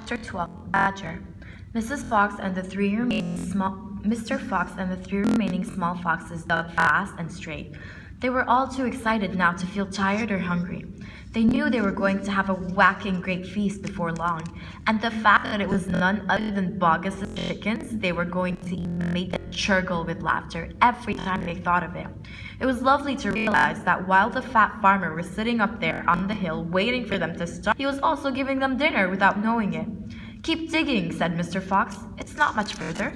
Chapter 12. Badger. Mrs. Fox and the three remaining small Mr. Fox and the three remaining small foxes dug fast and straight. They were all too excited now to feel tired or hungry. They knew they were going to have a whacking great feast before long, and the fact that it was none other than Bogus's chickens they were going to eat made them churgle with laughter every time they thought of it. It was lovely to realize that while the fat farmer was sitting up there on the hill waiting for them to start, he was also giving them dinner without knowing it. "Keep digging," said Mr. Fox. "It's not much further."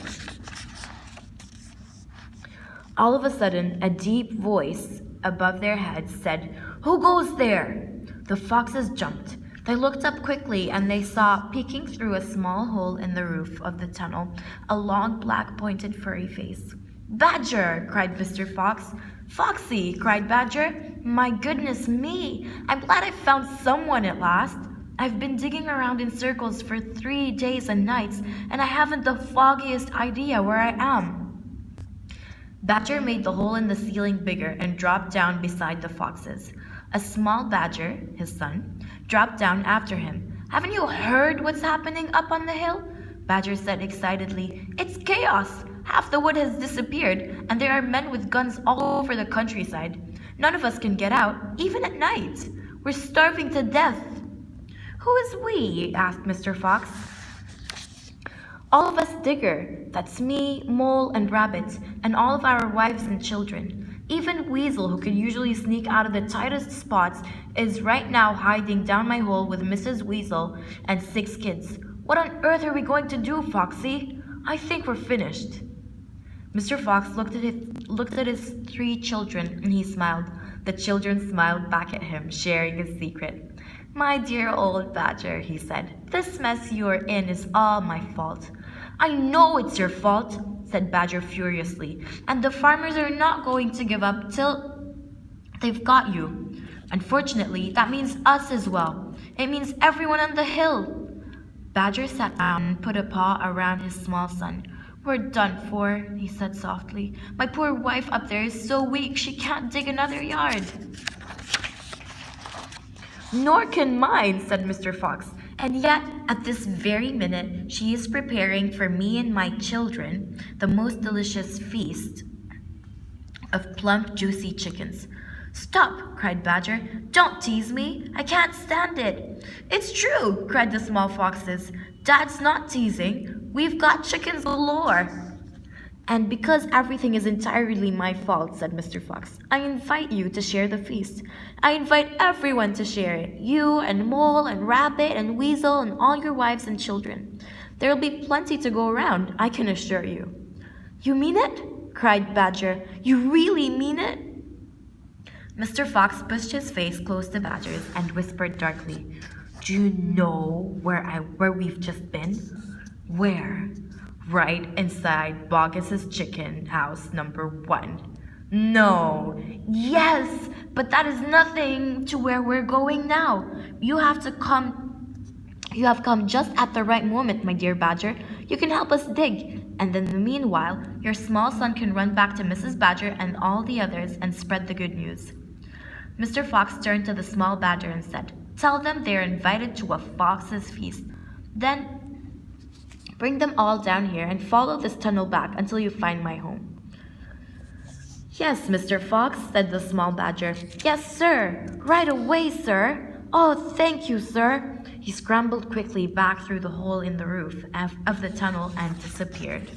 All of a sudden, a deep voice above their heads said, "Who goes there?" The foxes jumped. They looked up quickly and they saw, peeking through a small hole in the roof of the tunnel, a long black pointed furry face. "Badger!" cried Mr. Fox. "Foxy!" cried Badger. "My goodness me! I'm glad I found someone at last. I've been digging around in circles for 3 days and nights, and I haven't the foggiest idea where I am." Badger made the hole in the ceiling bigger and dropped down beside the foxes. A small badger, his son, dropped down after him. "Haven't you heard what's happening up on the hill?" Badger said excitedly. "It's chaos! Half the wood has disappeared, and there are men with guns all over the countryside. None of us can get out, even at night. We're starving to death." "Who is we?" asked Mr. Fox. "All of us Digger. That's me, Mole, and Rabbit, and all of our wives and children. Even Weasel, who can usually sneak out of the tightest spots, is right now hiding down my hole with Mrs. Weasel and 6 kids. What on earth are we going to do, Foxy? I think we're finished." Mr. Fox looked at his 3 children, and he smiled. The children smiled back at him, sharing his secret. "My dear old Badger," he said, "this mess you're in is all my fault." "I know it's your fault," said Badger furiously, "and the farmers are not going to give up till they've got you. Unfortunately, that means us as well. It means everyone on the hill." Badger sat down and put a paw around his small son. "We're done for," he said softly. "My poor wife up there is so weak she can't dig another yard." "Nor can mine," said Mr. Fox. "And yet, at this very minute, she is preparing for me and my children the most delicious feast of plump, juicy chickens." "Stop!" cried Badger. "Don't tease me. I can't stand it." "It's true!" cried the small foxes. "Dad's not teasing. We've got chickens galore." "And because everything is entirely my fault," said Mr. Fox, "I invite you to share the feast. I invite everyone to share it. You and Mole and Rabbit and Weasel and all your wives and children. There'll be plenty to go around, I can assure you." "You mean it?" cried Badger. "You really mean it?" Mr. Fox pushed his face close to Badger's and whispered darkly, "Do you know where we've just been?" "Where?" "Right inside Bogus's chicken house number 1. "No." "Yes, but that is nothing to where we're going now. You have come just at the right moment, my dear Badger. You can help us dig, and in the meanwhile, your small son can run back to Mrs. Badger and all the others and spread the good news." Mr. Fox turned to the small badger and said, "Tell them they're invited to a fox's feast. Then bring them all down here and follow this tunnel back until you find my home." "Yes, Mr. Fox," said the small badger. "Yes, sir. Right away, sir. Oh, thank you, sir." He scrambled quickly back through the hole in the roof of the tunnel and disappeared.